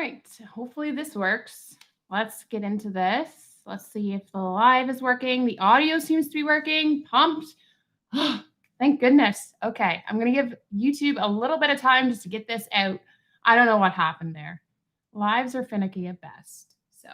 right. Hopefully this works. Let's get into this. Let's see if the live is working. The audio seems to be working. Pumped. Thank goodness. Okay. I'm going to give YouTube a little bit of time just to get this out. I don't know what happened there. Lives are finicky at best. So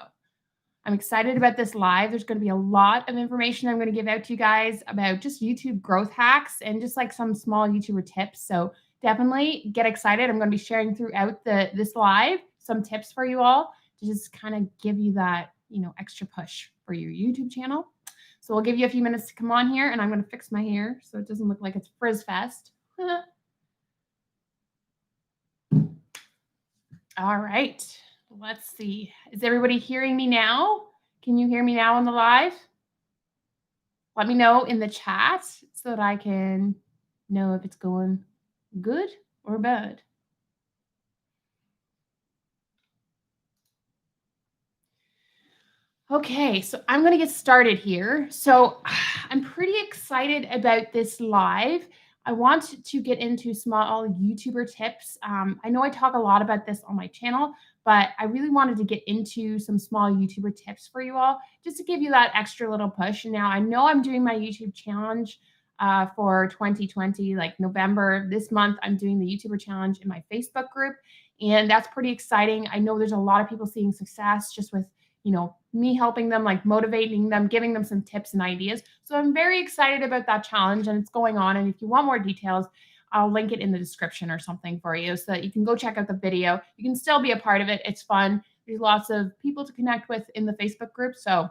I'm excited about this live. There's going to be a lot of information I'm going to give out to you guys about just YouTube growth hacks and just like some small YouTuber tips. So definitely get excited. I'm going to be sharing throughout this live some tips for you all to just kind of give you that, extra push for your YouTube channel. So we'll give you a few minutes to come on here, and I'm going to fix my hair so it doesn't look like it's frizz fest. All right. Let's see. Is everybody hearing me now? Can you hear me now on the live? Let me know in the chat so that I can know if it's going good or bad. Okay, so I'm going to get started here. So I'm pretty excited about this live. I want to get into small YouTuber tips. I know I talk a lot about this on my channel, but I really wanted to get into some small YouTuber tips for you all, just to give you that extra little push. Now, I know I'm doing my YouTube challenge for 2020, like November. This month, I'm doing the YouTuber challenge in my Facebook group, and that's pretty exciting. I know there's a lot of people seeing success just with me helping them, like motivating them, giving them some tips and ideas. So I'm very excited about that challenge, and it's going on. And if you want more details, I'll link it in the description or something for you so that you can go check out the video. You can still be a part of it. It's fun. There's lots of people to connect with in the Facebook group. So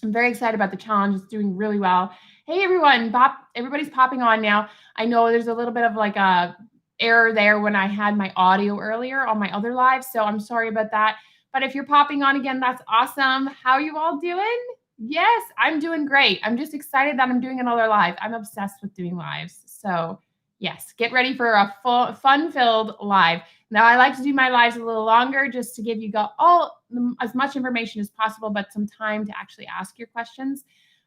I'm very excited about the challenge. It's doing really well. Hey, everyone. Everybody's popping on now. I know there's a little bit of like a error there when I had my audio earlier on my other live. So I'm sorry about that. But if you're popping on again, that's awesome. How are you all doing? Yes, I'm doing great. I'm just excited that I'm doing another live. I'm obsessed with doing lives. So yes, get ready for a full fun-filled live. Now, I like to do my lives a little longer just to give you as much information as possible, but some time to actually ask your questions.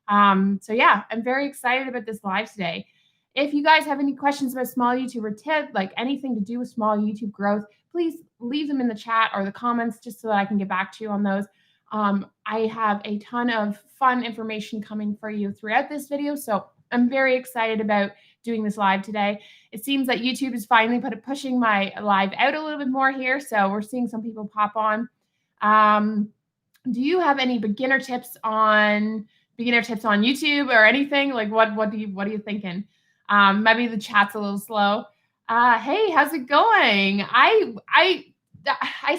So yeah, I'm very excited about this live today. If you guys have any questions about small YouTuber tip, like anything to do with small YouTube growth, please leave them in the chat or the comments just so that I can get back to you on those. I have a ton of fun information coming for you throughout this video, so I'm very excited about doing this live today. It seems that YouTube is finally pushing my live out a little bit more here, so we're seeing some people pop on. Do you have any beginner tips on YouTube or anything? Like what are you thinking? Maybe the chat's a little slow. Hey, how's it going? I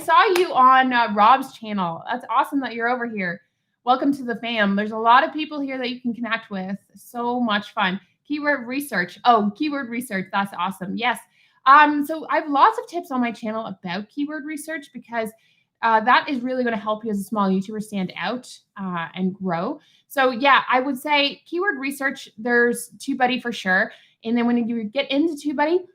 saw you on Rob's channel. That's awesome that you're over here. Welcome to the fam. There's a lot of people here that you can connect with. So much fun. Keyword research. Oh, keyword research. That's awesome. Yes. So I have lots of tips on my channel about keyword research because that is really going to help you as a small YouTuber stand out and grow. So yeah, I would say keyword research, there's TubeBuddy for sure. And then when you get into TubeBuddy,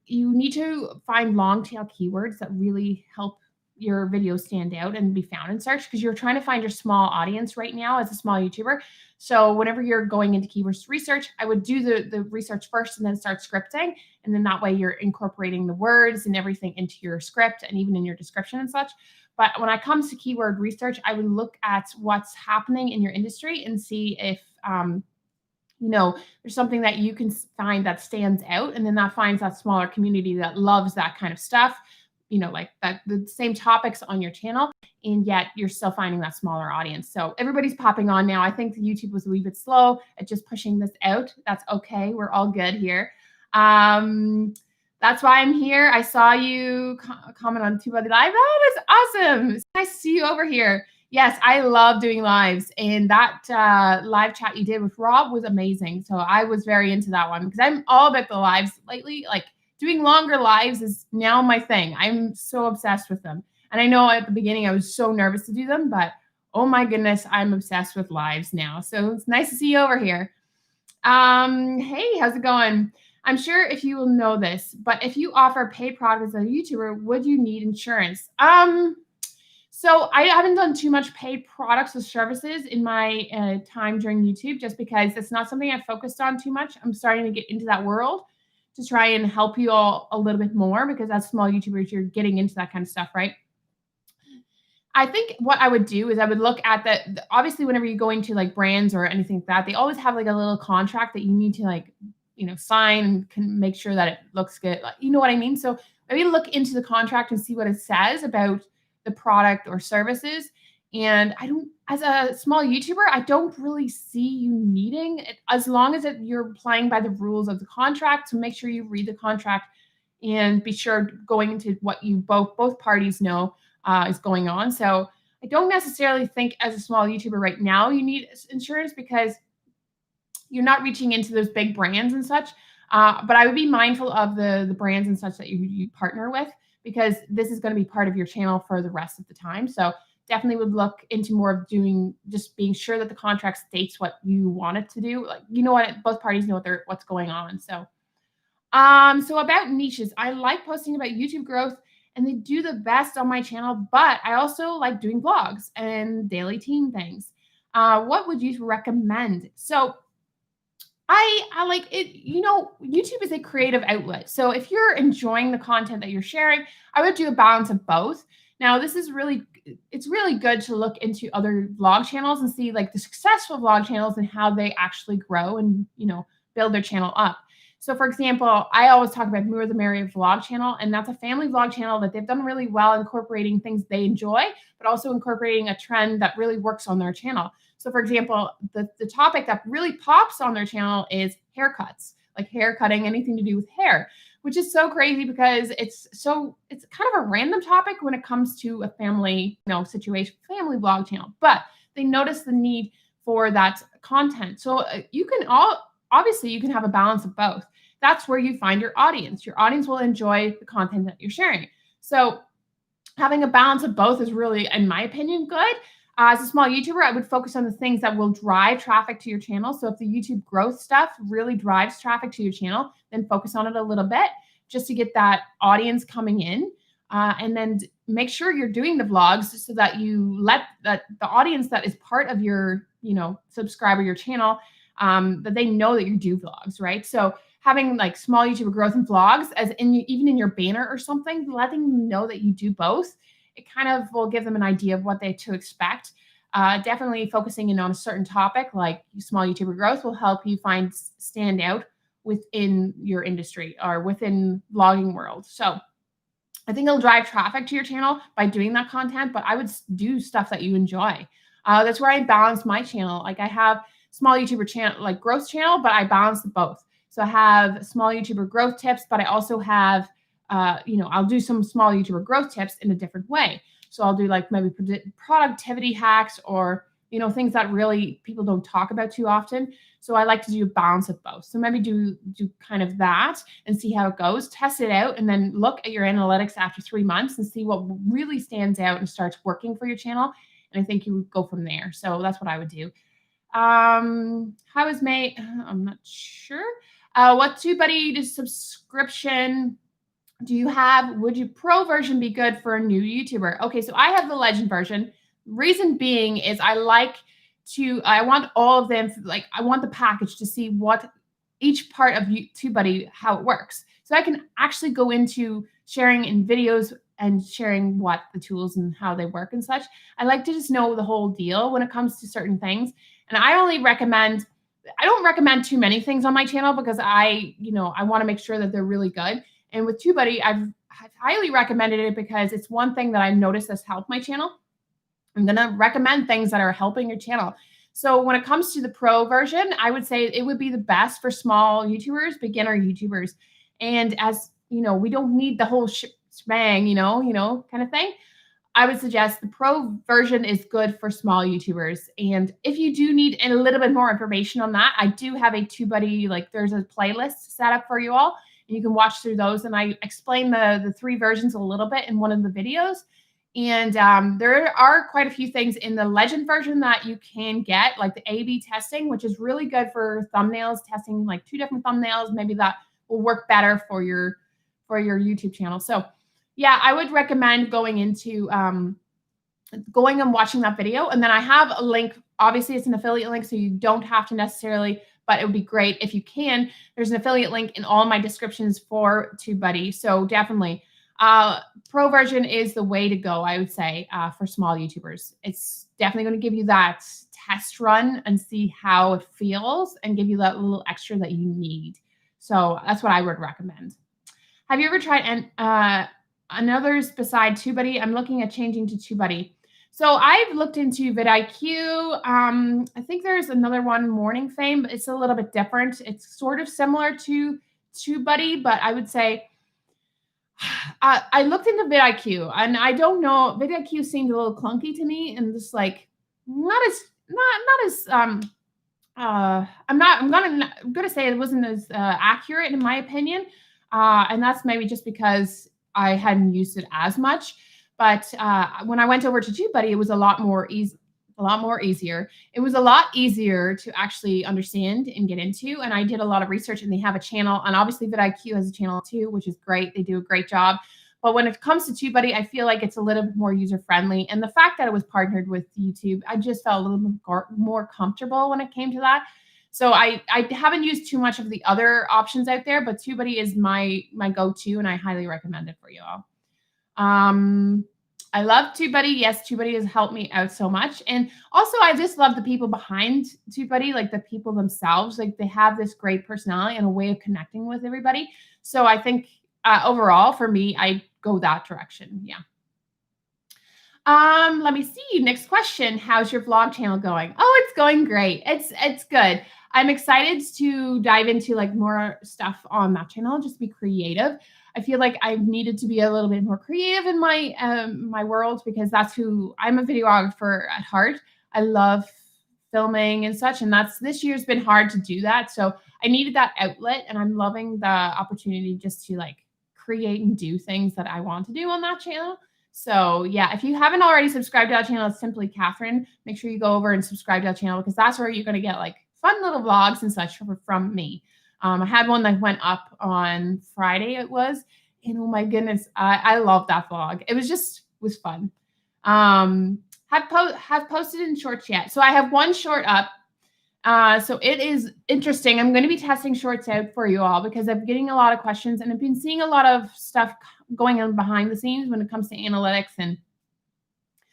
you need to find long tail keywords that really help your video stand out and be found in search, because you're trying to find your small audience right now as a small YouTuber. So whenever you're going into keywords research, I would do the research first and then start scripting. And then that way you're incorporating the words and everything into your script and even in your description and such. But when it comes to keyword research, I would look at what's happening in your industry and see if there's something that you can find that stands out, and then that finds that smaller community that loves that kind of stuff, like that, the same topics on your channel, and yet you're still finding that smaller audience. So everybody's popping on now. I think YouTube was a wee bit slow at just pushing this out. That's okay. We're all good here. That's why I'm here. I saw you comment on TubeBuddy Live. Oh, that's awesome. It's nice to see you over here. Yes, I love doing lives, and that live chat you did with Rob was amazing. So I was very into that one because I'm all about the lives lately. Like doing longer lives is now my thing. I'm so obsessed with them. And I know at the beginning I was so nervous to do them, but oh my goodness, I'm obsessed with lives now. So it's nice to see you over here. Hey, how's it going? I'm sure if you will know this, but if you offer paid products as a YouTuber, would you need insurance? So I haven't done too much paid products or services in my time during YouTube, just because it's not something I focused on too much. I'm starting to get into that world. to try and help you all a little bit more because as small YouTubers, you're getting into that kind of stuff, right? I think what I would do is I would look at obviously whenever you go into like brands or anything like that, they always have like a little contract that you need to like, sign and can make sure that it looks good. Like, you know what I mean? So maybe look into the contract and see what it says about the product or services. And as a small YouTuber, I don't really see you needing it as long as you're playing by the rules of the contract. So make sure you read the contract and be sure going into what you both parties know is going on. So I don't necessarily think as a small YouTuber right now you need insurance because you're not reaching into those big brands and such. But I would be mindful of the brands and such that you partner with because this is going to be part of your channel for the rest of the time. So definitely would look into more of just being sure that the contract states what you want it to do. Like, you know what, both parties know what's going on. So about niches, I like posting about YouTube growth and they do the best on my channel, but I also like doing vlogs and daily team things. What would you recommend? So I like it, YouTube is a creative outlet. So if you're enjoying the content that you're sharing, I would do a balance of both. Now, it's really good to look into other vlog channels and see like the successful vlog channels and how they actually grow and, build their channel up. So for example, I always talk about More the Merrier vlog channel, and that's a family vlog channel that they've done really well incorporating things they enjoy, but also incorporating a trend that really works on their channel. So for example, the topic that really pops on their channel is haircuts, like hair cutting, anything to do with hair, which is so crazy because it's kind of a random topic when it comes to a family, situation, family vlog channel, but they notice the need for that content. So obviously you can have a balance of both. That's where you find your audience. Your audience will enjoy the content that you're sharing. So having a balance of both is really, in my opinion, good. As a small YouTuber, I would focus on the things that will drive traffic to your channel. So if the YouTube growth stuff really drives traffic to your channel, then focus on it a little bit just to get that audience coming in. And then make sure you're doing the vlogs so that you let the audience that is part of your, subscriber, your channel, that they know that you do vlogs, right? So having like small YouTuber growth and vlogs even in your banner or something, letting them know that you do both, it kind of will give them an idea of what to expect. Definitely focusing in on a certain topic like small YouTuber growth will help you stand out within your industry or within vlogging world. So I think it'll drive traffic to your channel by doing that content, but I would do stuff that you enjoy. That's where I balance my channel. Like I have small YouTuber channel, like growth channel, but I balance both. So I have small YouTuber growth tips, but I also have, I'll do some small YouTuber growth tips in a different way. So I'll do like maybe productivity hacks or, things that really people don't talk about too often. So I like to do a balance of both. So maybe do kind of that and see how it goes, test it out, and then look at your analytics after 3 months and see what really stands out and starts working for your channel. And I think you would go from there. So that's what I would do. How is May? I'm not sure. What TubeBuddy subscription do you have? Would your pro version be good for a new YouTuber? Okay, so I have the legend version. Reason being is I want all of them, like I want the package to see what each part of TubeBuddy, how it works. So I can actually go into sharing in videos and sharing what the tools and how they work and such. I like to just know the whole deal when it comes to certain things. And I don't recommend too many things on my channel because I want to make sure that they're really good. And with TubeBuddy, I've highly recommended it because it's one thing that I've noticed has helped my channel. I'm going to recommend things that are helping your channel. So when it comes to the pro version, I would say it would be the best for small YouTubers, beginner YouTubers. And as we don't need the whole shebang, kind of thing. I would suggest the pro version is good for small YouTubers. And if you do need a little bit more information on that, I do have a TubeBuddy, like there's a playlist set up for you all, and you can watch through those. And I explain the 3 versions a little bit in one of the videos. And there are quite a few things in the legend version that you can get, like the A/B testing, which is really good for thumbnails, testing like 2 different thumbnails. Maybe that will work better for your YouTube channel. So yeah, I would recommend going and watching that video. And then I have a link. Obviously, it's an affiliate link, so you don't have to necessarily but it would be great if you can. There's an affiliate link in all my descriptions for TubeBuddy. So definitely, pro version is the way to go, I would say, for small YouTubers. It's definitely going to give you that test run and see how it feels and give you that little extra that you need. So that's what I would recommend. Have you ever tried another's beside TubeBuddy? I'm looking at changing to TubeBuddy. So I've looked into vidIQ. I think there's another one, Morning Fame, but it's a little bit different. It's sort of similar to TubeBuddy, but I would say I looked into vidIQ, and I don't know. vidIQ seemed a little clunky to me, and just like not as I'm gonna say it wasn't as accurate in my opinion, and that's maybe just because I hadn't used it as much. But when I went over to TubeBuddy, it was a lot more easier. It was a lot easier to actually understand and get into. And I did a lot of research, and they have a channel, and obviously vidIQ has a channel too, which is great. They do a great job. But when it comes to TubeBuddy, I feel like it's a little bit more user friendly. And the fact that it was partnered with YouTube, I just felt a little bit more comfortable when it came to that. So I haven't used too much of the other options out there, but TubeBuddy is my go-to, and I highly recommend it for you all. I love TubeBuddy. Yes, TubeBuddy has helped me out so much. And also, I just love the people behind TubeBuddy, like the people themselves. Like they have this great personality and a way of connecting with everybody. So I think overall, for me, I go that direction. Yeah. Let me see. Next question. How's your vlog channel going? Oh, it's going great. It's good. I'm excited to dive into like more stuff on that channel, just be creative. I feel like I've needed to be a little bit more creative in my my world, because that's who I'm a videographer at heart. I love filming and such, and this year's been hard to do that. So I needed that outlet, and I'm loving the opportunity just to like create and do things that I want to do on that channel. So yeah, if you haven't already subscribed to that channel, it's simply Catherine. Make sure you go over and subscribe to that channel, because that's where you're going to get like fun little vlogs and such from me. I had one that went up on Friday, it was, and oh my goodness, I love that vlog. It was fun. Have posted in shorts yet? So I have one short up. So it is interesting. I'm going to be testing shorts out for you all, because I'm getting a lot of questions, and I've been seeing a lot of stuff going on behind the scenes when it comes to analytics and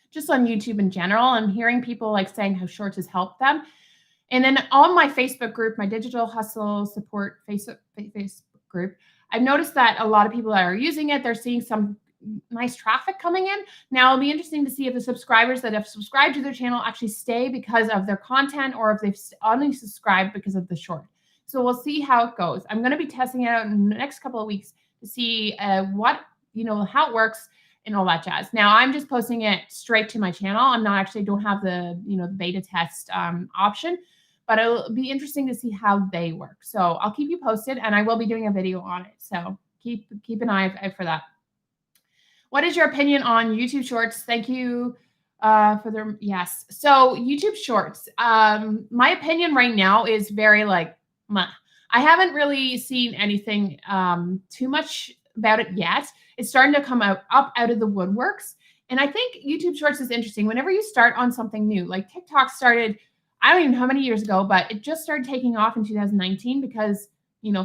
just on YouTube in general. I'm hearing people like saying how shorts has helped them. And then on my Facebook group, my Digital Hustle Support Facebook group, I've noticed that a lot of people that are using it, they're seeing some nice traffic coming in. Now, it'll be interesting to see if the subscribers that have subscribed to their channel actually stay because of their content, or if they've only subscribed because of the short. So we'll see how it goes. I'm going to be testing it out in the next couple of weeks to see how it works and all that jazz. Now, I'm just posting it straight to my channel. I'm not actually don't have the the beta test option, but it'll be interesting to see how they work. So I'll keep you posted, and I will be doing a video on it. So keep an eye out for that. What is your opinion on YouTube Shorts? Thank you for the yes. So YouTube Shorts, my opinion right now is very like, meh. I haven't really seen anything too much about it yet. It's starting to come up out of the woodworks. And I think YouTube Shorts is interesting. Whenever you start on something new, like TikTok started, I don't even know how many years ago, but it just started taking off in 2019 because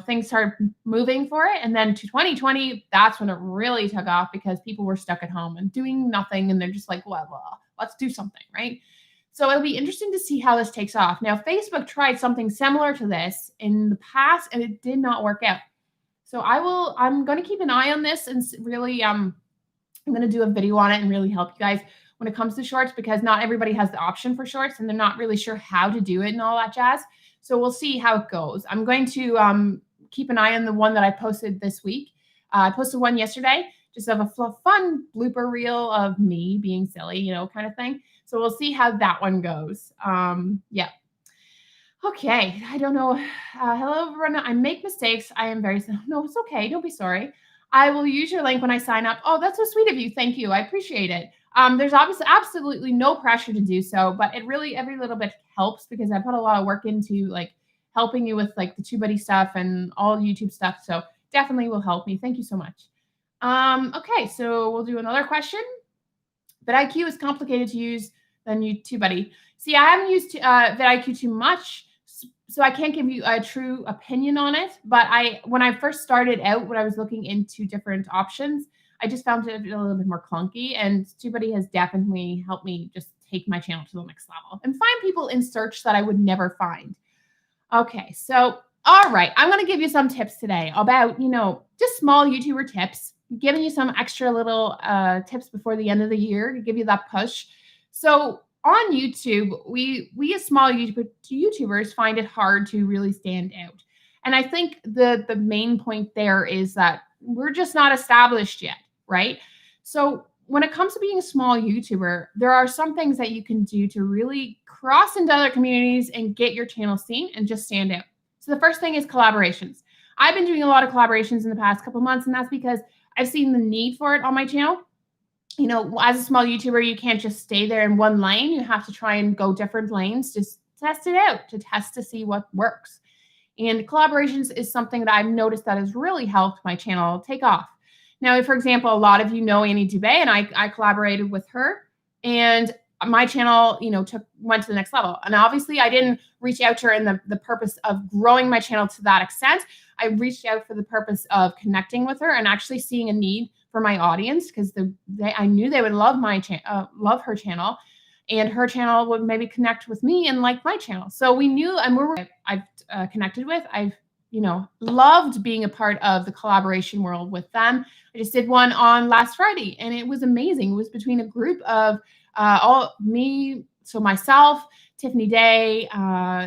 things started moving for it. And then to 2020, that's when it really took off, because people were stuck at home and doing nothing. And they're just like, well, let's do something, right? So it'll be interesting to see how this takes off. Now, Facebook tried something similar to this in the past, and it did not work out. So I'm going to keep an eye on this, and really, I'm going to do a video on it and really help you guys when it comes to shorts, because not everybody has the option for shorts, and they're not really sure how to do it and all that jazz. So we'll see how it goes. I'm going to keep an eye on the one that I posted this week. I posted one yesterday, just of a fun blooper reel of me being silly, kind of thing. So we'll see how that one goes. Yeah. Okay. I don't know. Hello, everyone. I make mistakes. I am very, no, it's okay. Don't be sorry. I will use your link when I sign up. Oh, that's so sweet of you. Thank you. I appreciate it. There's obviously absolutely no pressure to do so, but it really, every little bit helps, because I put a lot of work into like helping you with like the TubeBuddy stuff and all YouTube stuff. So definitely will help me. Thank you so much. Okay, so we'll do another question. vidIQ is complicated to use than TubeBuddy. See, I haven't used vidIQ too much. So I can't give you a true opinion on it, but when I first started out, when I was looking into different options, I just found it a little bit more clunky, and TubeBuddy has definitely helped me just take my channel to the next level and find people in search that I would never find. Okay, so all right, I'm going to give you some tips today about, just small YouTuber tips, giving you some extra little tips before the end of the year to give you that push. So on YouTube, we as small YouTubers find it hard to really stand out. And I think the main point there is that we're just not established yet, right? So when it comes to being a small YouTuber, there are some things that you can do to really cross into other communities and get your channel seen and just stand out. So the first thing is collaborations. I've been doing a lot of collaborations in the past couple months, and that's because I've seen the need for it on my channel. As a small YouTuber, you can't just stay there in one lane. You have to try and go different lanes, just test it out, to see what works. And collaborations is something that I've noticed that has really helped my channel take off. Now, for example, a lot of you know Annie Dube, and I collaborated with her, and my channel, went to the next level. And obviously, I didn't reach out to her in the purpose of growing my channel to that extent. I reached out for the purpose of connecting with her and actually seeing a need for my audience, because I knew they would love love her channel, and her channel would maybe connect with me and like my channel. So we knew, and I've connected with. I've loved being a part of the collaboration world with them. I just did one on last Friday, and it was amazing. It was between a group of myself, Tiffany Day,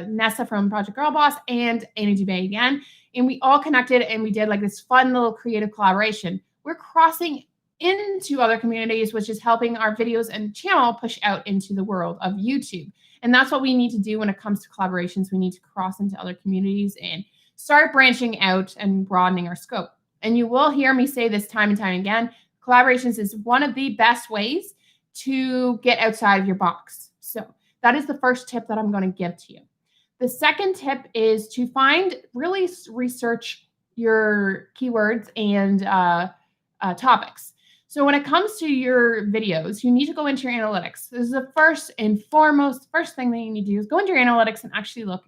Nessa from Project Girl Boss, and Annie Dube again. And we all connected, and we did like this fun little creative collaboration. We're crossing into other communities, which is helping our videos and channel push out into the world of YouTube. And that's what we need to do when it comes to collaborations. We need to cross into other communities and start branching out and broadening our scope. And you will hear me say this time and time again, collaborations is one of the best ways to get outside of your box. So that is the first tip that I'm going to give to you. The second tip is to really research your keywords and topics. So when it comes to your videos, you need to go into your analytics. This is the first and foremost, first thing that you need to do is go into your analytics and actually look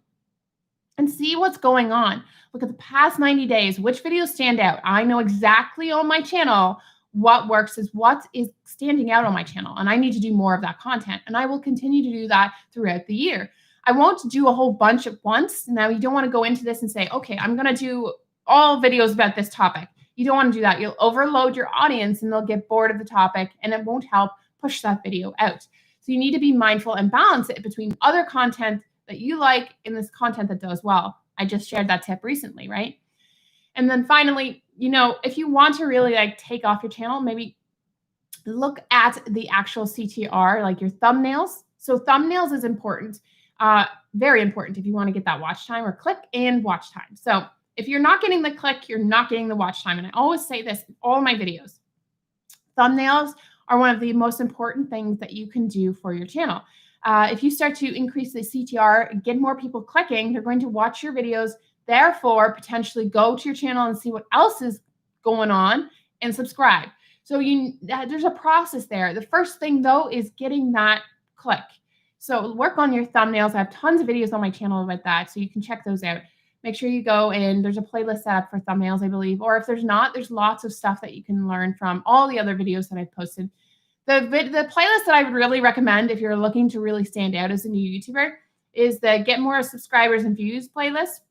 and see what's going on. Look at the past 90 days, which videos stand out. I know exactly on my channel what works, is what is standing out on my channel, and I need to do more of that content, and I will continue to do that throughout the year. I won't do a whole bunch at once. Now, you don't want to go into this and say, okay, I'm going to do all videos about this topic. You don't want to do that. You'll overload your audience, and they'll get bored of the topic, and it won't help push that video out. So you need to be mindful and balance it between other content that you like and this content that does well. I just shared that tip recently, right? And then finally, if you want to really take off your channel, maybe look at the actual CTR, like your thumbnails. So thumbnails is important, very important if you want to get that watch time or click and watch time. So if you're not getting the click, you're not getting the watch time. And I always say this in all my videos. Thumbnails are one of the most important things that you can do for your channel. If you start to increase the CTR, get more people clicking, they're going to watch your videos, therefore potentially go to your channel and see what else is going on and subscribe. So there's a process there. The first thing though is getting that click. So work on your thumbnails. I have tons of videos on my channel about that, so you can check those out. Make sure you go and there's a playlist set up for thumbnails, I believe. Or if there's not, there's lots of stuff that you can learn from all the other videos that I've posted. The playlist that I would really recommend if you're looking to really stand out as a new YouTuber is the Get More Subscribers and Views playlist.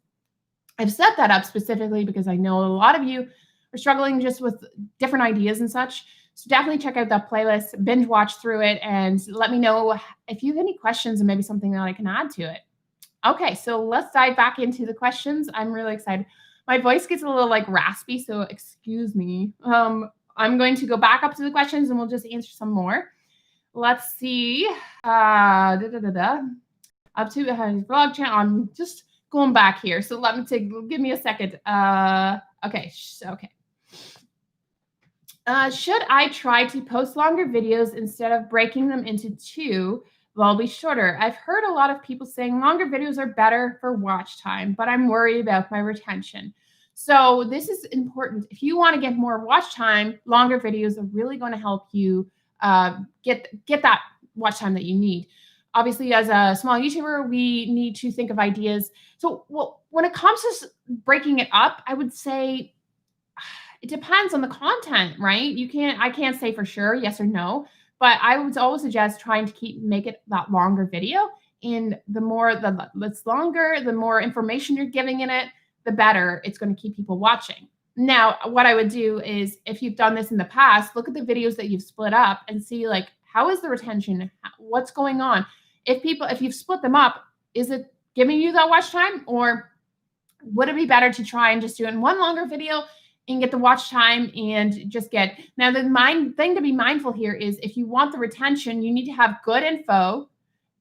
I've set that up specifically because I know a lot of you are struggling just with different ideas and such. So definitely check out that playlist, binge watch through it, and let me know if you have any questions and maybe something that I can add to it. Okay, so let's dive back into the questions. I'm really excited. My voice gets a little raspy, so excuse me. I'm going to go back up to the questions and we'll just answer some more. Let's see. Up to vlog channel. I'm just going back here. So give me a second. Okay. Should I try to post longer videos instead of breaking them into two? They'll be shorter. I've heard a lot of people saying longer videos are better for watch time, but I'm worried about my retention. So this is important. If you want to get more watch time, longer videos are really going to help you get that watch time that you need. Obviously, as a small YouTuber, we need to think of ideas. So, well, when it comes to breaking it up, I would say it depends on the content, right? I can't say for sure yes or no, but I would always suggest trying to make it that longer video. And the more it's longer, the more information you're giving in it, the better it's going to keep people watching. Now, what I would do is if you've done this in the past, look at the videos that you've split up and see like how is the retention? What's going on? If you've split them up, is it giving you that watch time, or would it be better to try and just do it in one longer video and get the watch time and just get now the thing to be mindful here is if you want the retention, you need to have good info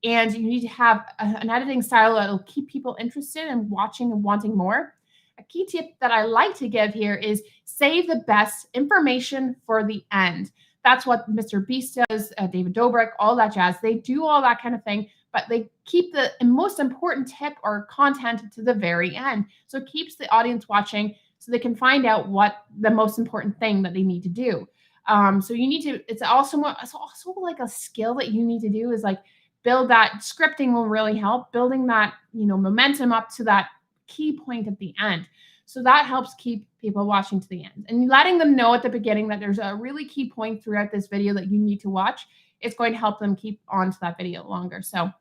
and you need to have an editing style that'll keep people interested and watching and wanting more. A key tip that I like to give here is save the best information for the end. That's what Mr. Beast does, David Dobrik, all that jazz. They do all that kind of thing, but they keep the most important tip or content to the very end. So it keeps the audience watching so they can find out what the most important thing that they need to do. So you need to, it's also like a skill that you need to do is like build that scripting will really help building that, momentum up to that key point at the end. So that helps keep people watching to the end and letting them know at the beginning that there's a really key point throughout this video that you need to watch. It's going to help them keep on to that video longer. So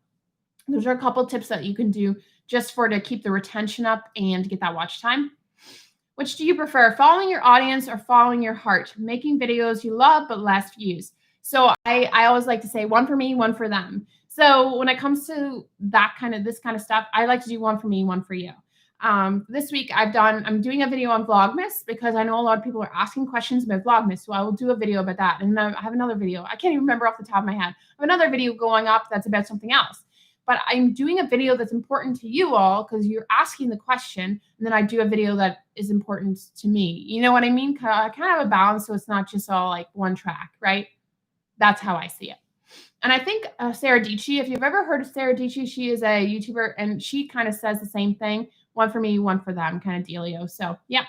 those are a couple tips that you can do just to keep the retention up and get that watch time. Which do you prefer, following your audience or following your heart? Making videos you love but less views. So I always like to say one for me, one for them. So when it comes to this kind of stuff, I like to do one for me, one for you. This week I'm doing a video on Vlogmas because I know a lot of people are asking questions about Vlogmas. So I will do a video about that. And I have another video. I can't even remember off the top of my head. I have another video going up that's about something else. But I'm doing a video that's important to you all because you're asking the question. And then I do a video that is important to me. You know what I mean? I kind of have a balance so it's not just all like one track, right? That's how I see it. And I think Sarah Dietschy, if you've ever heard of Sarah Dietschy, she is a YouTuber and she kind of says the same thing. One for me, one for them kind of dealio. So, yeah.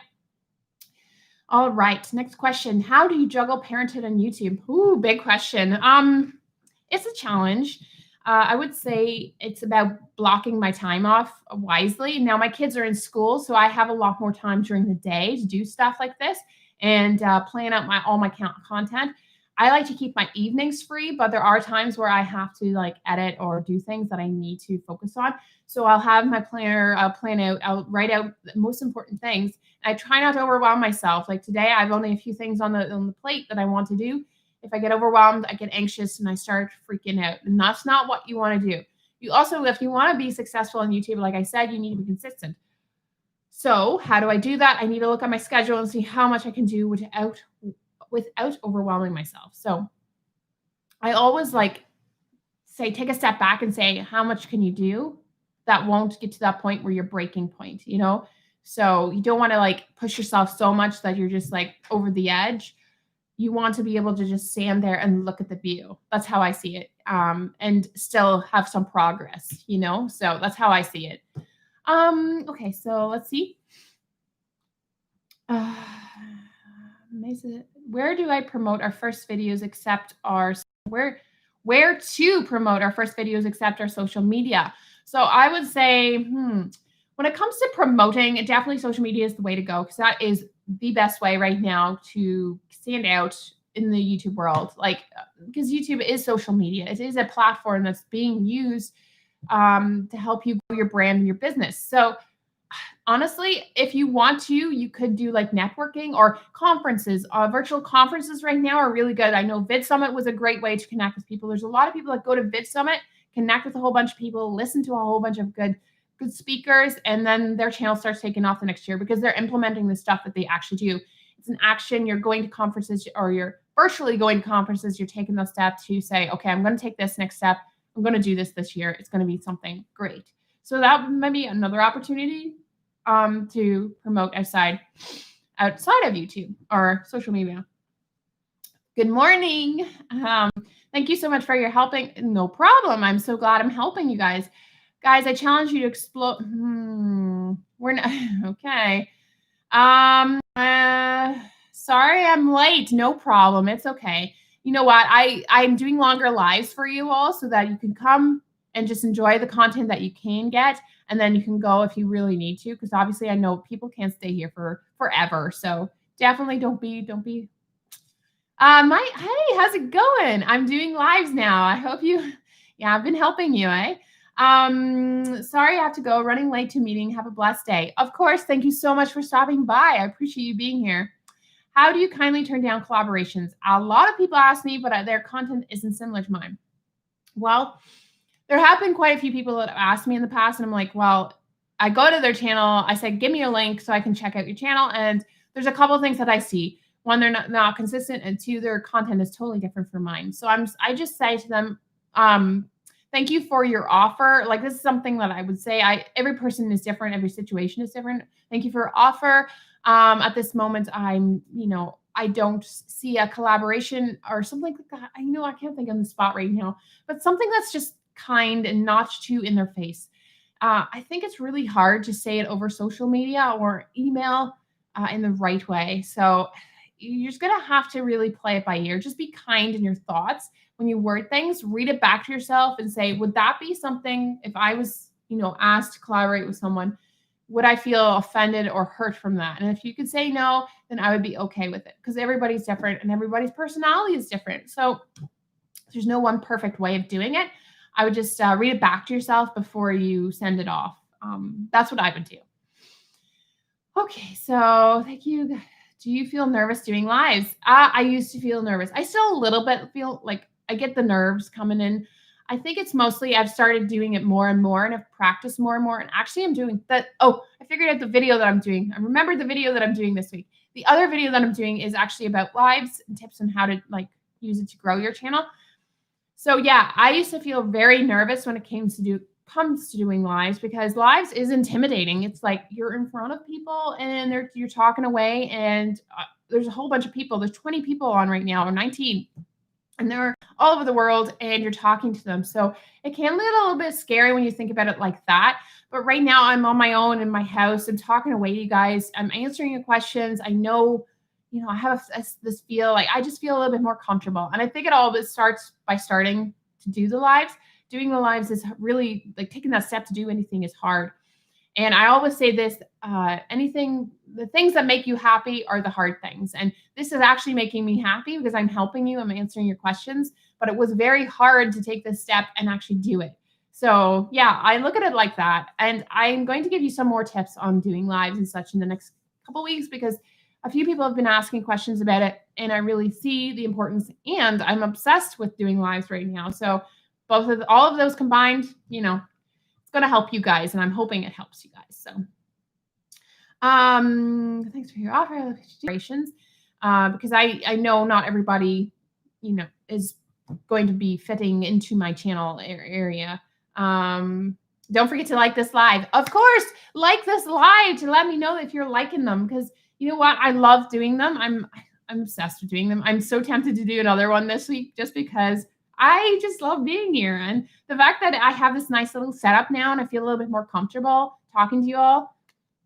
All right. Next question. How do you juggle parenthood and YouTube? Ooh, big question. It's a challenge. I would say it's about blocking my time off wisely. Now, my kids are in school, so I have a lot more time during the day to do stuff like this and plan out all my content. I like to keep my evenings free, but there are times where I have to like edit or do things that I need to focus on. So I'll have my planner, I'll write out the most important things. I try not to overwhelm myself. Like today, I have only a few things on the plate that I want to do. If I get overwhelmed, I get anxious and I start freaking out. And that's not what you want to do. You also, if you want to be successful on YouTube, like I said, you need to be consistent. So how do I do that? I need to look at my schedule and see how much I can do without overwhelming myself. So I always take a step back and say, how much can you do that won't get to that point where you're breaking point, So you don't want to push yourself so much that you're just over the edge. You want to be able to just stand there and look at the view. That's how I see it. And still have some progress, So that's how I see it. Okay, so let's see. Where do I promote our first videos except where to promote our first videos except our social media? So I would say, when it comes to promoting, definitely social media is the way to go because that is the best way right now to stand out in the YouTube world. Because YouTube is social media. It is a platform that's being used to help you grow your brand and your business. So honestly, if you want to, you could do networking or conferences. Virtual conferences right now are really good. I know VidSummit was a great way to connect with people. There's a lot of people that go to VidSummit, connect with a whole bunch of people, listen to a whole bunch of good speakers, and then their channel starts taking off the next year because they're implementing the stuff that they actually do. It's an action. You're going to conferences or you're virtually going to conferences. You're taking those steps to say, okay, I'm going to take this next step. I'm going to do this year. It's going to be something great. So that might be another opportunity to promote outside of YouTube or social media. Good morning. Thank you so much for your helping. No problem. I'm so glad I'm helping you guys. Guys, I challenge you to explore. We're not okay. Sorry, I'm late. No problem. It's okay. You know what? I'm doing longer lives for you all so that you can come and just enjoy the content that you can get. And then you can go if you really need to, because obviously I know people can't stay here for forever. So definitely don't be my hey, how's it going? I'm doing lives now. I hope you yeah, I've been helping you, eh? Sorry I have to go. Running late to meeting. Have a blessed day. Of course, thank you so much for stopping by. I appreciate you being here. How do you kindly turn down collaborations? A lot of people ask me, but their content isn't similar to mine. Well, there have been quite a few people that have asked me in the past, and I'm like, well, I go to their channel. I said, give me a link so I can check out your channel. And there's a couple of things that I see. One, they're not consistent, and two, their content is totally different from mine. So I just say to them, thank you for your offer. Like, this is something that I would say. Every person is different, every situation is different. Thank you for your offer. At this moment, I don't see a collaboration or something like that. I can't think on the spot right now, but something that's just kind and not too in their face. I think it's really hard to say it over social media or email in the right way. So you're just gonna have to really play it by ear. Just be kind in your thoughts when you word things. Read it back to yourself and say, would that be something if I was, asked to collaborate with someone? Would I feel offended or hurt from that? And if you could say no, then I would be okay with it, because everybody's different and everybody's personality is different. So there's no one perfect way of doing it. I would just read it back to yourself before you send it off. That's what I would do. Okay, so thank you. Do you feel nervous doing lives? I used to feel nervous. I still a little bit feel like I get the nerves coming in. I think it's mostly I've started doing it more and more, and I've practiced more and more. And actually, I'm doing that. Oh, I figured out the video that I'm doing. I remembered the video that I'm doing this week. The other video that I'm doing is actually about lives and tips on how to use it to grow your channel. So yeah, I used to feel very nervous when it comes to doing lives, because lives is intimidating. It's like you're in front of people and you're talking away, and there's a whole bunch of people. There's 20 people on right now, or 19, and they're all over the world, and you're talking to them. So it can be a little bit scary when you think about it like that. But right now I'm on my own in my house. I'm talking away to you guys. I'm answering your questions. I know, I have this feel like I just feel a little bit more comfortable. And I think it all starts by starting to do the lives. Doing the lives is really like taking that step to do anything is hard. And I always say this, the things that make you happy are the hard things. And this is actually making me happy because I'm helping you. I'm answering your questions, but it was very hard to take this step and actually do it. So yeah, I look at it like that. And I'm going to give you some more tips on doing lives and such in the next couple weeks, because a few people have been asking questions about it, and I really see the importance, and I'm obsessed with doing lives right now. So all of those combined, it's going to help you guys, and I'm hoping it helps you guys. So, thanks for your offer, because I know not everybody, is going to be fitting into my channel area. Don't forget to like this live. Of course, like this live to let me know if you're liking them, because you know what? I love doing them. I'm obsessed with doing them. I'm so tempted to do another one this week just because I just love being here. And the fact that I have this nice little setup now and I feel a little bit more comfortable talking to you all,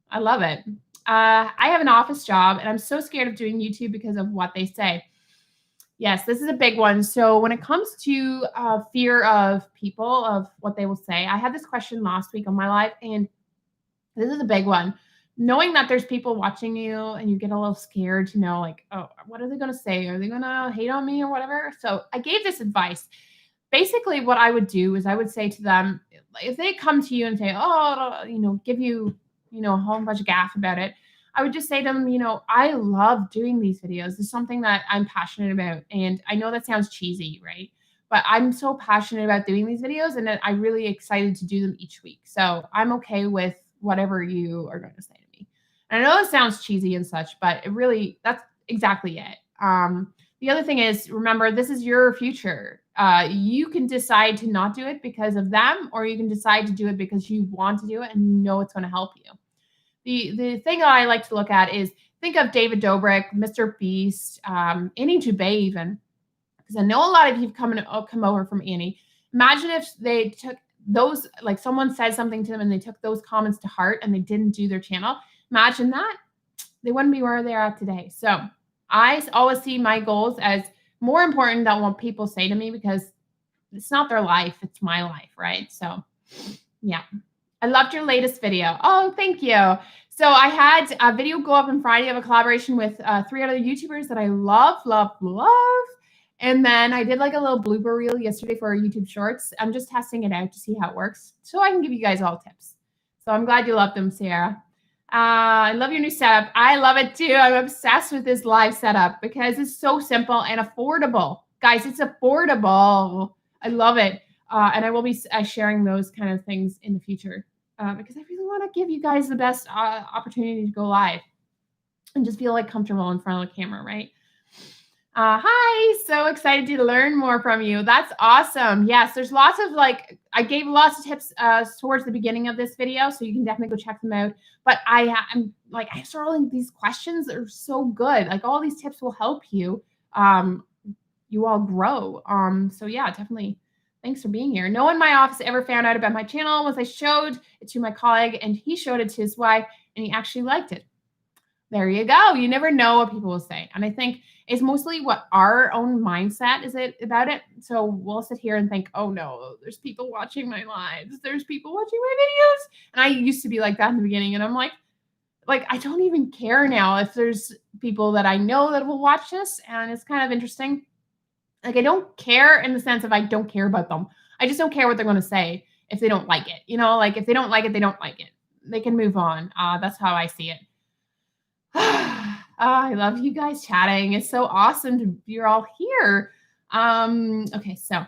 I love it. I have an office job and I'm so scared of doing YouTube because of what they say. Yes, this is a big one. So when it comes to fear of people, of what they will say, I had this question last week on my live, and this is a big one. Knowing that there's people watching you and you get a little scared to know, like, oh, what are they going to say? Are they going to hate on me or whatever? So I gave this advice. Basically, what I would do is I would say to them, if they come to you and say, oh, give you, a whole bunch of gaff about it, I would just say to them, I love doing these videos. It's something that I'm passionate about. And I know that sounds cheesy, right? But I'm so passionate about doing these videos, and I'm really excited to do them each week. So I'm okay with whatever you are going to say to me. And I know it sounds cheesy and such, but that's exactly it. The other thing is, remember, this is your future. You can decide to not do it because of them, or you can decide to do it because you want to do it and you know it's going to help you. The thing that I like to look at is, think of David Dobrik, Mr. Beast, Annie Dube even, because I know a lot of you have come over from Annie. Imagine if they took those, like someone said something to them and they took those comments to heart and they didn't do their channel. Imagine that. They wouldn't be where they're at today. So I always see my goals as more important than what people say to me, because it's not their life, it's my life, right? So yeah. I loved your latest video. Oh, thank you. So I had a video go up on Friday of a collaboration with 3 other YouTubers that I love, love, love. And then I did like a little blooper reel yesterday for our YouTube Shorts. I'm just testing it out to see how it works so I can give you guys all tips. So I'm glad you loved them, Sarah. I love your new setup. I love it too. I'm obsessed with this live setup because it's so simple and affordable. Guys, it's affordable. I love it. And I will be sharing those kind of things in the future because I really want to give you guys the best opportunity to go live and just feel like comfortable in front of the camera, right? Hi, so excited to learn more from you. That's awesome. Yes, there's lots of I gave lots of tips towards the beginning of this video, so you can definitely go check them out. But I'm answering these questions that are so good. Like all these tips will help you, you all grow. So yeah, definitely. Thanks for being here. No one in my office ever found out about my channel once I showed it to my colleague, and he showed it to his wife, and he actually liked it. There you go. You never know what people will say. And I think it's mostly what our own mindset is about it. So we'll sit here and think, oh no, there's people watching my lives. There's people watching my videos. And I used to be like that in the beginning. And I'm like I don't even care now if there's people that I know that will watch this. And it's kind of interesting. Like I don't care in the sense of I don't care about them. I just don't care what they're going to say if they don't like it. You know, like if they don't like it, they don't like it. They can move on. That's how I see it. I love you guys chatting. It's so awesome to you're all here. Okay, so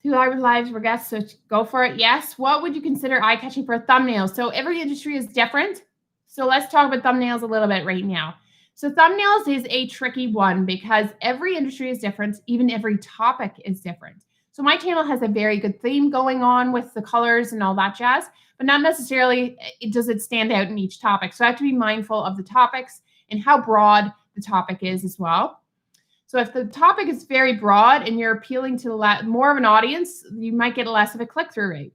2 hours lives for guests, so go for it. Yes. What would you consider eye-catching for a thumbnail? So every industry is different. So let's talk about thumbnails a little bit right now. So thumbnails is a tricky one because every industry is different. Even every topic is different. So my channel has a very good theme going on with the colors and all that jazz, but not necessarily does it stand out in each topic. So I have to be mindful of the topics and how broad the topic is as well. So if the topic is very broad and you're appealing to more of an audience, you might get less of a click-through rate.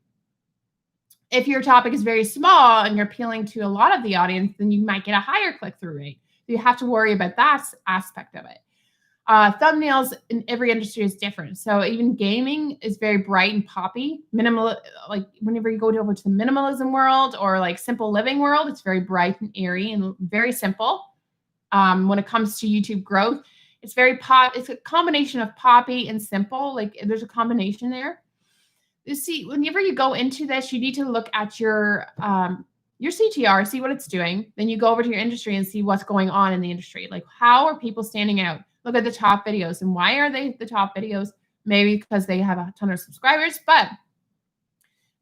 If your topic is very small and you're appealing to a lot of the audience, then you might get a higher click-through rate. So you have to worry about that aspect of it. Thumbnails in every industry is different. So even gaming is very bright and poppy. Minimal, like whenever you go over to the minimalism world or like simple living world, it's very bright and airy and very simple. When it comes to YouTube growth, it's very it's a combination of poppy and simple. Like there's a combination there. You see, whenever you go into this, you need to look at your CTR, see what it's doing. Then you go over to your industry and see what's going on in the industry. Like how are people standing out? Look at the top videos. And why are they the top videos? Maybe because they have a ton of subscribers, but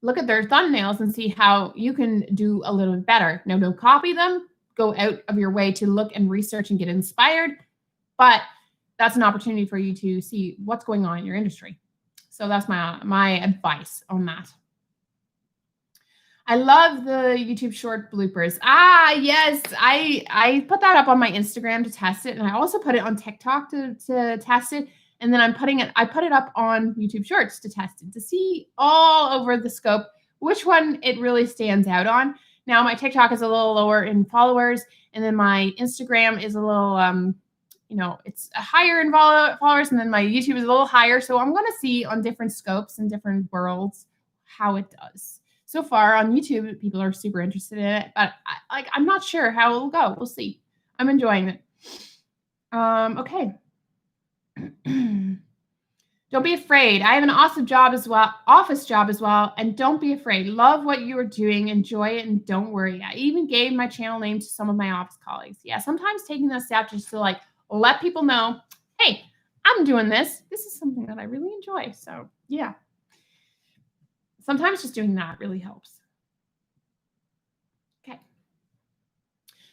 look at their thumbnails and see how you can do a little bit better. Now, don't copy them. Go out of your way to look and research and get inspired. But that's an opportunity for you to see what's going on in your industry. So that's my advice on that. I love the YouTube short bloopers. Yes, I put that up on my Instagram to test it, and I also put it on TikTok to test it, and then I put it up on YouTube Shorts to test it to see all over the scope which one it really stands out on. Now my TikTok is a little lower in followers, and then my Instagram is a little it's higher in followers, and then my YouTube is a little higher. So I'm going to see on different scopes and different worlds how it does. So far on YouTube, people are super interested in it, but I'm not sure how it'll go. We'll see. I'm enjoying it. Okay. Don't be afraid. I have an awesome job as well, office job as well, and don't be afraid. Love what you are doing. Enjoy it, and don't worry. I even gave my channel name to some of my office colleagues. Yeah, sometimes taking that step just to let people know, hey, I'm doing this. This is something that I really enjoy. So yeah. Sometimes just doing that really helps. Okay.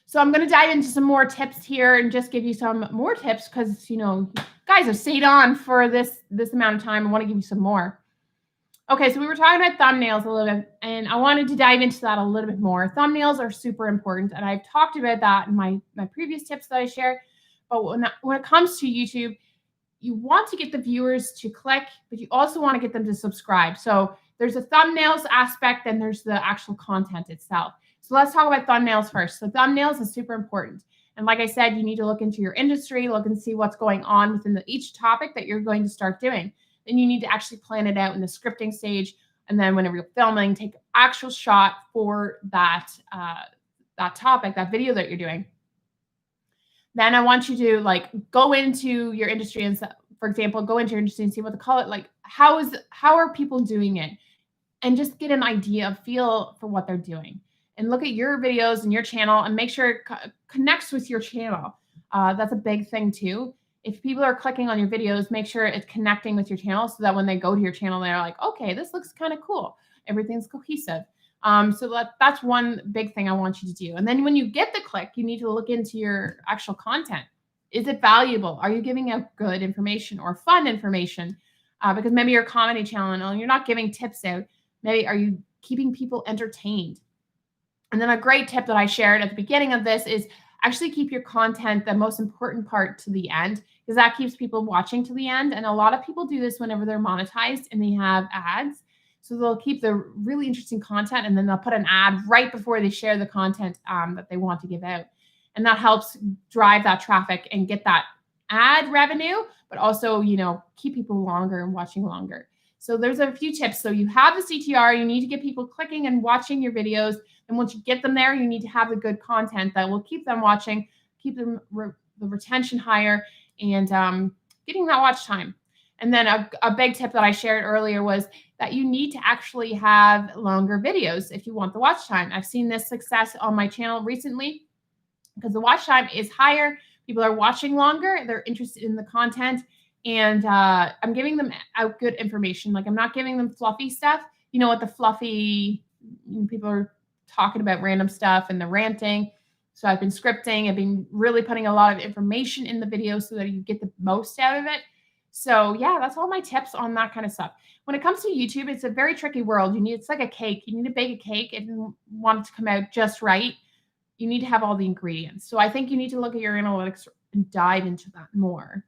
So I'm going to dive into some more tips here and just give you some more tips because, guys have stayed on for this amount of time. I want to give you some more. Okay, so we were talking about thumbnails a little bit, and I wanted to dive into that a little bit more. Thumbnails are super important, and I've talked about that in my previous tips that I shared. But when it comes to YouTube, you want to get the viewers to click, but you also want to get them to subscribe. So there's a thumbnails aspect, and there's the actual content itself. So let's talk about thumbnails first. So thumbnails is super important. And like I said, you need to look into your industry, look and see what's going on within each topic that you're going to start doing. then you need to actually plan it out in the scripting stage. And then whenever you're filming, take an actual shot for that topic, that video that you're doing. Then I want you to like go into your industry and, for example, go into your industry and see what to call it. Like, how are people doing it? And just get an idea, feel for what they're doing. And look at your videos and your channel and make sure it connects with your channel. That's a big thing too. If people are clicking on your videos, make sure it's connecting with your channel so that when they go to your channel, they're like, okay, this looks kind of cool. Everything's cohesive. So that's one big thing I want you to do. And then when you get the click, you need to look into your actual content. Is it valuable? Are you giving out good information or fun information? Because maybe you're a comedy channel and you're not giving tips out. Maybe are you keeping people entertained? And then a great tip that I shared at the beginning of this is actually keep your content, the most important part, to the end, because that keeps people watching to the end. And a lot of people do this whenever they're monetized and they have ads. So they'll keep the really interesting content and then they'll put an ad right before they share the content that they want to give out. And that helps drive that traffic and get that ad revenue, but also, keep people longer and watching longer. So there's a few tips. So you have the CTR, you need to get people clicking and watching your videos. And once you get them there, you need to have the good content that will keep them watching, keep them the retention higher, and getting that watch time. And then a big tip that I shared earlier was that you need to actually have longer videos if you want the watch time. I've seen this success on my channel recently because the watch time is higher. People are watching longer. They're interested in the content. And I'm giving them out good information. Like, I'm not giving them fluffy stuff. You know what the fluffy, people are talking about random stuff and the ranting. So I've been scripting. I've been really putting a lot of information in the video so that you get the most out of it. So yeah, that's all my tips on that kind of stuff. When it comes to YouTube, it's a very tricky world. It's like a cake. You need to bake a cake if you want it to come out just right. You need to have all the ingredients. So I think you need to look at your analytics and dive into that more.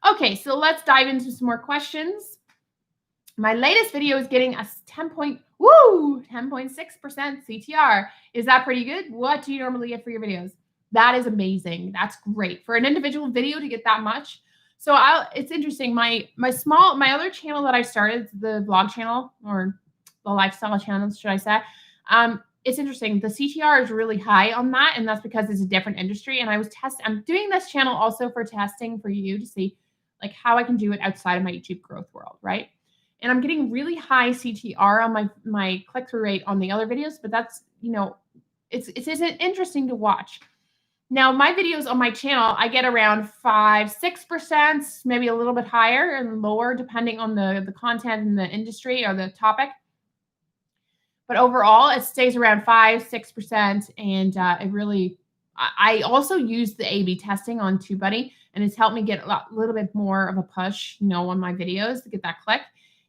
Okay, so let's dive into some more questions. My latest video is getting a 10.6% CTR. Is that pretty good? What do you normally get for your videos? That is amazing. That's great. For an individual video to get that much. So it's interesting. My other channel that I started, the vlog channel or the lifestyle channel, should I say? It's interesting. The CTR is really high on that, and that's because it's a different industry. And I'm doing this channel also for testing for you to see like how I can do it outside of my YouTube growth world, right? And I'm getting really high CTR on my click-through rate on the other videos, but that's, it's interesting to watch. Now, my videos on my channel, I get around 5-6%, maybe a little bit higher and lower, depending on the content and the industry or the topic. But overall, it stays around 5-6%. And I also use the A/B testing on TubeBuddy, and it's helped me get a little bit more of a push, on my videos to get that click.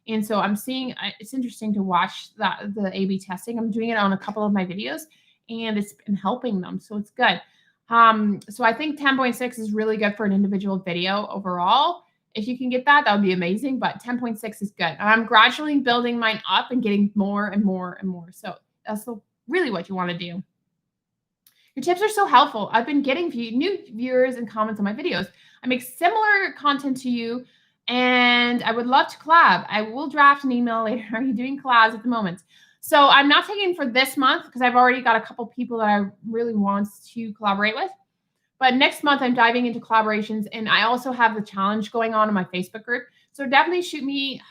And so I'm seeing, it's interesting to watch the A/B testing. I'm doing it on a couple of my videos, and it's been helping them. So it's good. So I think 10.6 is really good for an individual video overall. If you can get that, that would be amazing. But 10.6 is good. And I'm gradually building mine up and getting more and more and more. So that's really what you want to do. Your tips are so helpful. I've been getting new viewers and comments on my videos. I make similar content to you, and I would love to collab. I will draft an email later. Are you doing collabs at the moment? So I'm not taking for this month because I've already got a couple people that I really want to collaborate with. But next month, I'm diving into collaborations, and I also have the challenge going on in my Facebook group. So definitely shoot me,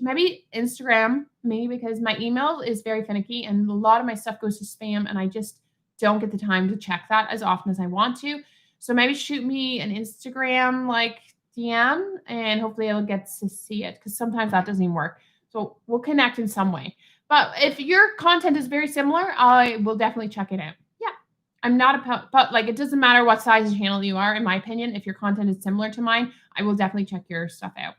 maybe Instagram, because my email is very finicky, and a lot of my stuff goes to spam, and I just don't get the time to check that as often as I want to. So maybe shoot me an Instagram DM, and hopefully I'll get to see it, because sometimes that doesn't even work. So we'll connect in some way. But if your content is very similar, I will definitely check it out. Yeah, I'm not it doesn't matter what size of channel you are, in my opinion. If your content is similar to mine, I will definitely check your stuff out.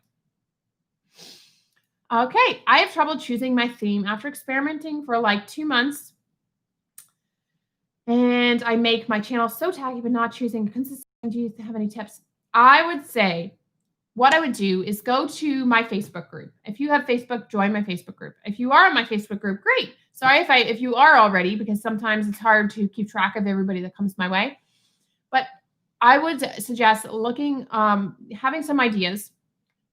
Okay, I have trouble choosing my theme after experimenting for 2 months. And I make my channel so tacky, but not choosing consistent. Do you have any tips? I would say what I would do is go to my Facebook group. If you have Facebook, join my Facebook group. If you are in my Facebook group, great. Sorry if you are already, because sometimes it's hard to keep track of everybody that comes my way. But I would suggest having some ideas,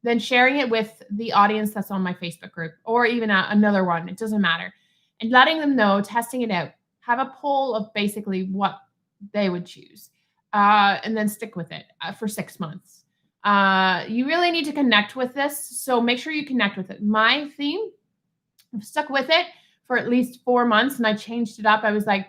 then sharing it with the audience that's on my Facebook group or even another one. It doesn't matter. And letting them know, testing it out. Have a poll of basically what they would choose, and then stick with it for 6 months. You really need to connect with this, so make sure you connect with it. My theme, I've stuck with it for at least 4 months, and I changed it up. I was like,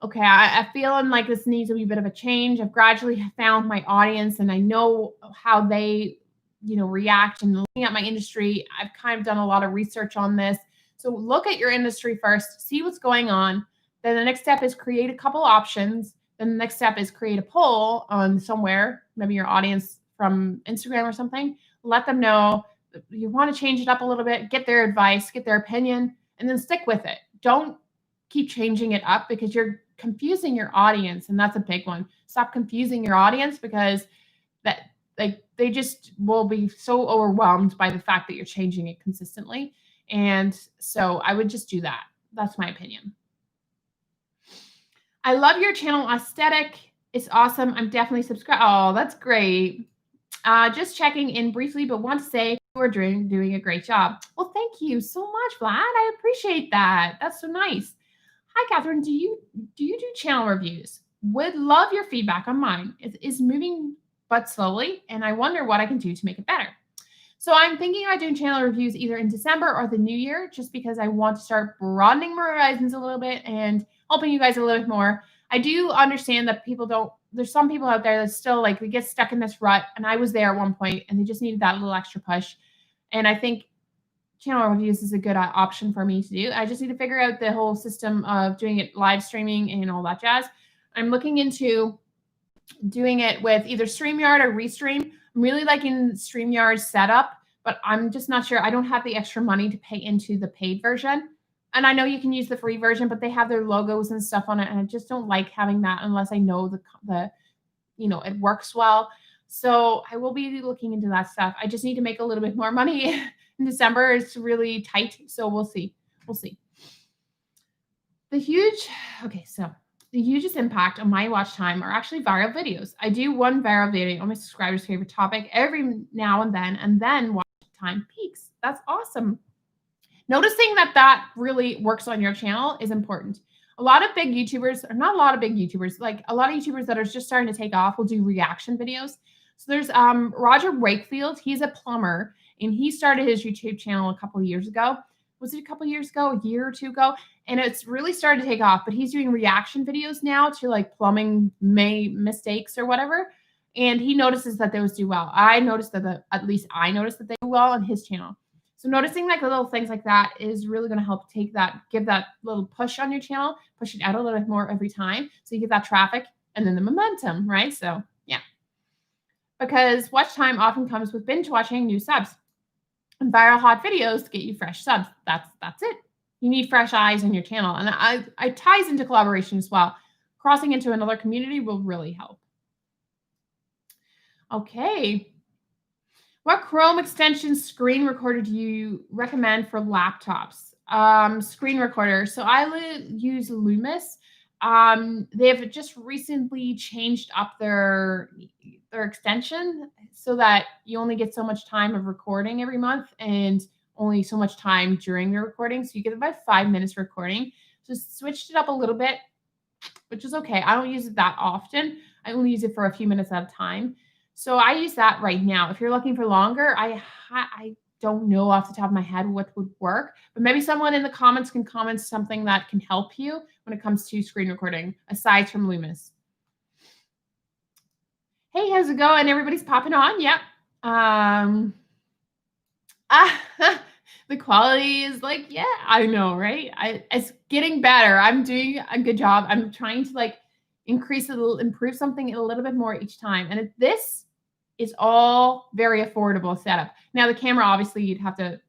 okay, I feeling like this needs a wee bit of a change. I've gradually found my audience, and I know how they, react. And looking at my industry, I've kind of done a lot of research on this. So look at your industry first, see what's going on. Then the next step is create a couple options. Then the next step is create a poll on somewhere, maybe your audience from Instagram or something. Let them know you want to change it up a little bit, get their advice, get their opinion, and then stick with it. Don't keep changing it up because you're confusing your audience, and that's a big one. Stop confusing your audience because they just will be so overwhelmed by the fact that you're changing it consistently. And so I would just do that. That's my opinion. I love your channel aesthetic. It's awesome. I'm definitely subscribed. Oh, that's great. Just checking in briefly, but want to say you are doing a great job. Well, thank you so much, Vlad. I appreciate that. That's so nice. Hi, Catherine. Do you do channel reviews? Would love your feedback on mine. It is moving but slowly, and I wonder what I can do to make it better. So I'm thinking about doing channel reviews either in December or the new year, just because I want to start broadening my horizons a little bit and helping you guys a little bit more. I do understand that there's some people out there that still they get stuck in this rut. And I was there at one point and they just needed that little extra push. And I think channel reviews is a good option for me to do. I just need to figure out the whole system of doing it live streaming and all that jazz. I'm looking into doing it with either StreamYard or Restream. I'm really liking StreamYard's setup, but I'm just not sure. I don't have the extra money to pay into the paid version. And I know you can use the free version, but they have their logos and stuff on it. And I just don't like having that unless I know it works well. So I will be looking into that stuff. I just need to make a little bit more money in December. It's really tight. So we'll see. We'll see. The hugest impact on my watch time are actually viral videos. I do one viral video on my subscribers' favorite topic every now and then watch time peaks. That's awesome. Noticing that really works on your channel is important. A lot of big YouTubers, or not a lot of big YouTubers, like a lot of YouTubers that are just starting to take off will do reaction videos. So there's Roger Wakefield. He's a plumber, and he started his YouTube channel a couple of years ago. Was it a couple of years ago, a year or two ago? And it's really started to take off, but he's doing reaction videos now to plumbing mistakes or whatever. And he notices that those do well. I noticed that I noticed that they do well on his channel. So noticing little things like that is really going to help give that little push on your channel, push it out a little bit more every time. So you get that traffic and then the momentum, right? So yeah, because watch time often comes with binge watching new subs and viral hot videos to get you fresh subs. That's it. You need fresh eyes on your channel. And I ties into collaboration as well. Crossing into another community will really help. Okay. What Chrome extension screen recorder do you recommend for laptops? Screen recorder. So I use Loomis. They have just recently changed up their extension so that you only get so much time of recording every month and only so much time during the recording. So you get about 5 minutes recording. Just switched it up a little bit, which is okay. I don't use it that often. I only use it for a few minutes at a time. So I use that right now. If you're looking for longer, I don't know off the top of my head what would work, but maybe someone in the comments can comment something that can help you when it comes to screen recording, aside from Loomis. Hey, how's it going? Everybody's popping on? Yep. The quality is yeah, I know, right? It's getting better. I'm doing a good job. I'm trying to improve something a little bit more each time. And this is all very affordable setup. Now the camera, obviously you'd have to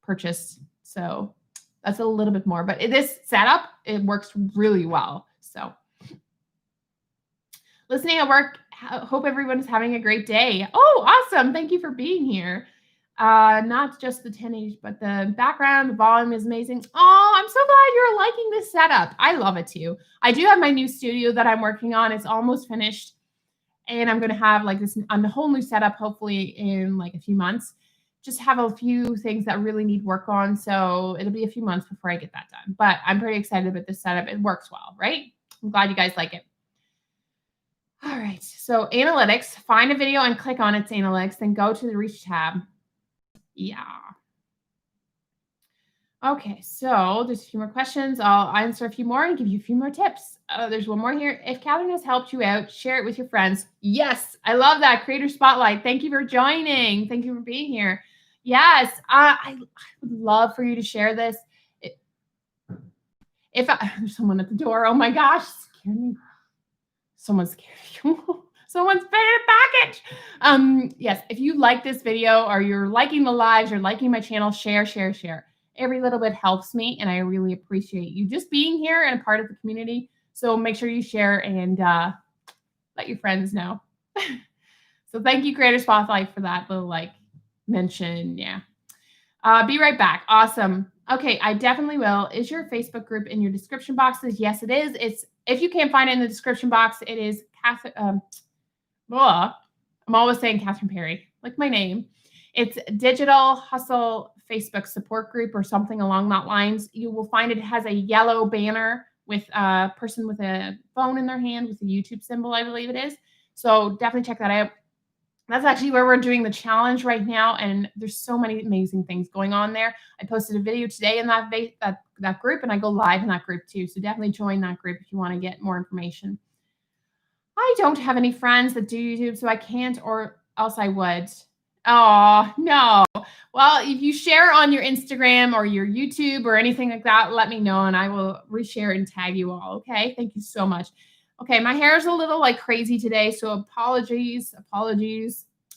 purchase. So that's a little bit more, but this setup, it works really well. So listening at work, hope everyone is having a great day. Oh, awesome. Thank you for being here. Not just the 1080, but the background, the volume is amazing. Oh, I'm so glad you're liking this setup. I love it too. I do have my new studio that I'm working on. It's almost finished. And I'm going to have like this on a whole new setup, hopefully in like a few months. Just have a few things that really need work on. So it'll be a few months before I get that done. But I'm pretty excited about this setup. It works well, right? I'm glad you guys like it. All right. So analytics, find a video and click on its analytics, then go to the reach tab. Yeah. Okay, so there's a few more questions. I'll answer a few more and give you a few more tips. There's one more here. If Catherine has helped you out, share it with your friends. Yes, I love that. Creator Spotlight. Thank you for joining. Thank you for being here. Yes, I would love for you to share this. There's someone at the door. Oh my gosh, scared me. Someone scared you. Someone's paying a package. Yes, if you like this video or you're liking the lives, you're liking my channel, share. Every little bit helps me, and I really appreciate you just being here and a part of the community. So make sure you share and let your friends know. So thank you, Creator Spotlight, for that little like mention. Yeah. Be right back. Awesome. Okay, I definitely will. Is your Facebook group in your description boxes? Yes, it is. It's if you can't find it in the description box, it is Catherine. I'm always saying Catherine Perry, like my name. It's Digital Hustle Facebook support group or something along that lines. You will find it has a yellow banner with a person with a phone in their hand with a YouTube symbol, I believe it is. So definitely check that out. That's actually where we're doing the challenge right now, and there's so many amazing things going on there. I posted a video today in that group, and I go live in that group too. So definitely join that group if you want to get more information. I don't have any friends that do YouTube, so I can't, or else I would. Oh, no. Well, if you share on your Instagram or your YouTube or anything like that, let me know and I will reshare and tag you all. Okay. Thank you so much. Okay. My hair is a little like crazy today. So apologies.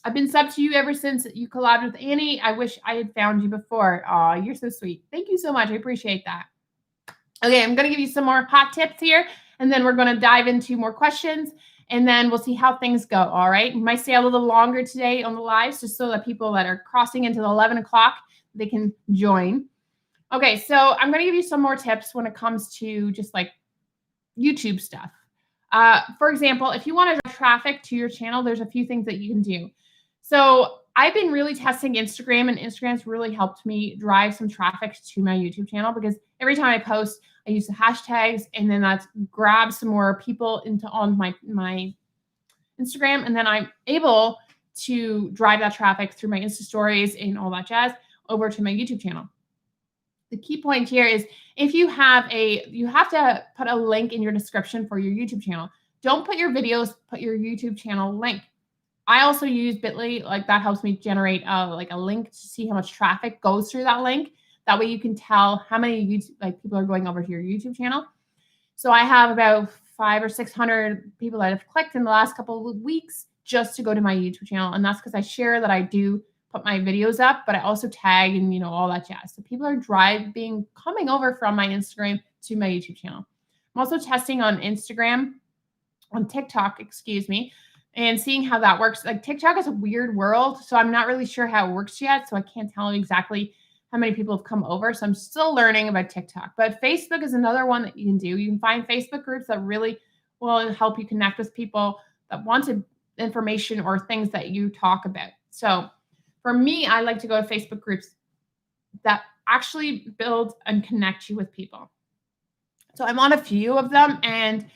I've been sub to you ever since you collabed with Annie. I wish I had found you before. Oh, you're so sweet. Thank you so much. I appreciate that. Okay. I'm going to give you some more hot tips here and then we're going to dive into more questions. And then we'll see how things go. All right. We might stay a little longer today on the lives just so that people that are crossing into the 11 o'clock, they can join. Okay. So I'm going to give you some more tips when it comes to just like YouTube stuff. For example, if you want to drive traffic to your channel, there's a few things that you can do. So I've been really testing Instagram, and Instagram's really helped me drive some traffic to my YouTube channel because every time I post, I use the hashtags, and then that grabs some more people on my Instagram, and then I'm able to drive that traffic through my Insta stories and all that jazz over to my YouTube channel. The key point here is if you have to put a link in your description for your YouTube channel. Don't put your videos, put your YouTube channel link. I also use Bitly, like that helps me generate like a link to see how much traffic goes through that link. That way you can tell how many people are going over to your YouTube channel. So I have about 500 or 600 people that have clicked in the last couple of weeks just to go to my YouTube channel. And that's because I share that I do put my videos up, but I also tag and all that jazz. So people are coming over from my Instagram to my YouTube channel. I'm also testing on TikTok, and seeing how that works. Like TikTok is a weird world, so I'm not really sure how it works yet. So I can't tell you exactly how many people have come over. So I'm still learning about TikTok. But Facebook is another one that you can do. You can find Facebook groups that really will help you connect with people that wanted information or things that you talk about. So for me, I like to go to Facebook groups that actually build and connect you with people. So I'm on a few of them, and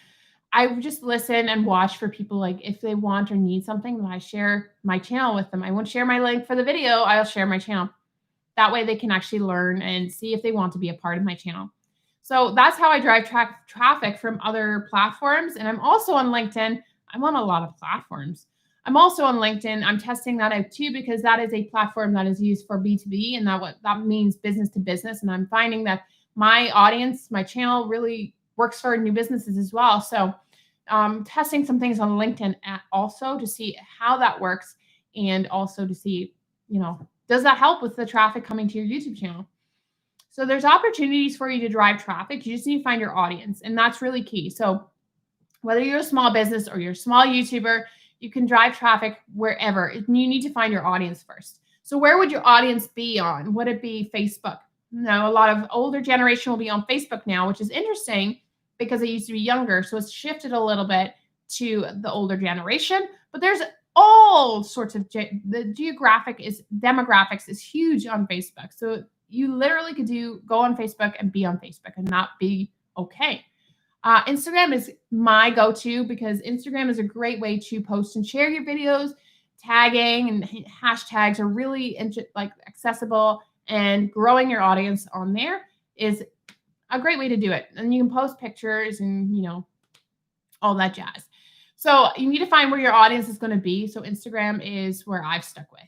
I just listen and watch for people, like if they want or need something, then I share my channel with them. I won't share my link for the video. I'll share my channel. That way they can actually learn and see if they want to be a part of my channel. So that's how I drive traffic from other platforms. And I'm also on LinkedIn. I'm on a lot of platforms. I'm also on LinkedIn. I'm testing that out too, because that is a platform that is used for B2B, and that means business to business. And I'm finding that my audience, my channel really works for new businesses as well. So testing some things on LinkedIn also to see how that works, and also to see, does that help with the traffic coming to your YouTube channel? So there's opportunities for you to drive traffic. You just need to find your audience, and that's really key. So whether you're a small business or you're a small YouTuber, you can drive traffic wherever. You need to find your audience first. So where would your audience be on? Would it be Facebook? No, a lot of older generation will be on Facebook now, which is interesting because they used to be younger. So it's shifted a little bit to the older generation, but there's all sorts of the demographics is huge on Facebook. So you literally could go on Facebook and be on Facebook and not be okay. Instagram is my go-to because Instagram is a great way to post and share your videos. Tagging and hashtags are really accessible, and growing your audience on there is a great way to do it. And you can post pictures and all that jazz. So you need to find where your audience is going to be. So Instagram is where I've stuck with.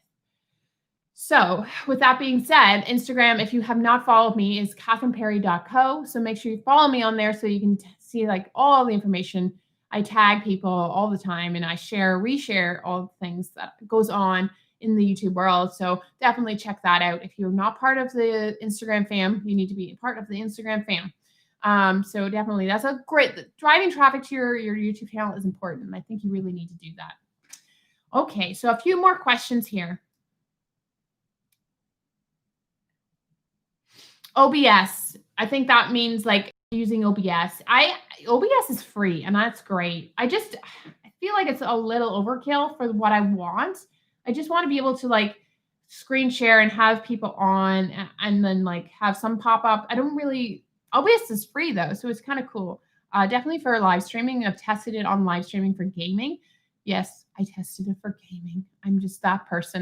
So with that being said, Instagram, if you have not followed me, is catherineperry.co. So make sure you follow me on there so you can see all the information. I tag people all the time, and I reshare all the things that goes on in the YouTube world. So definitely check that out. If you're not part of the Instagram fam, you need to be a part of the Instagram fam. So definitely that's driving traffic to your YouTube channel is important. And I think you really need to do that. Okay. So a few more questions here. OBS. I think that means using OBS. OBS is free and that's great. I feel like it's a little overkill for what I want. I just want to be able to screen share and have people on and then have some pop up. OBS is free though, so it's kind of cool. Definitely for live streaming. I've tested it on live streaming for gaming. Yes, I tested it for gaming. I'm just that person.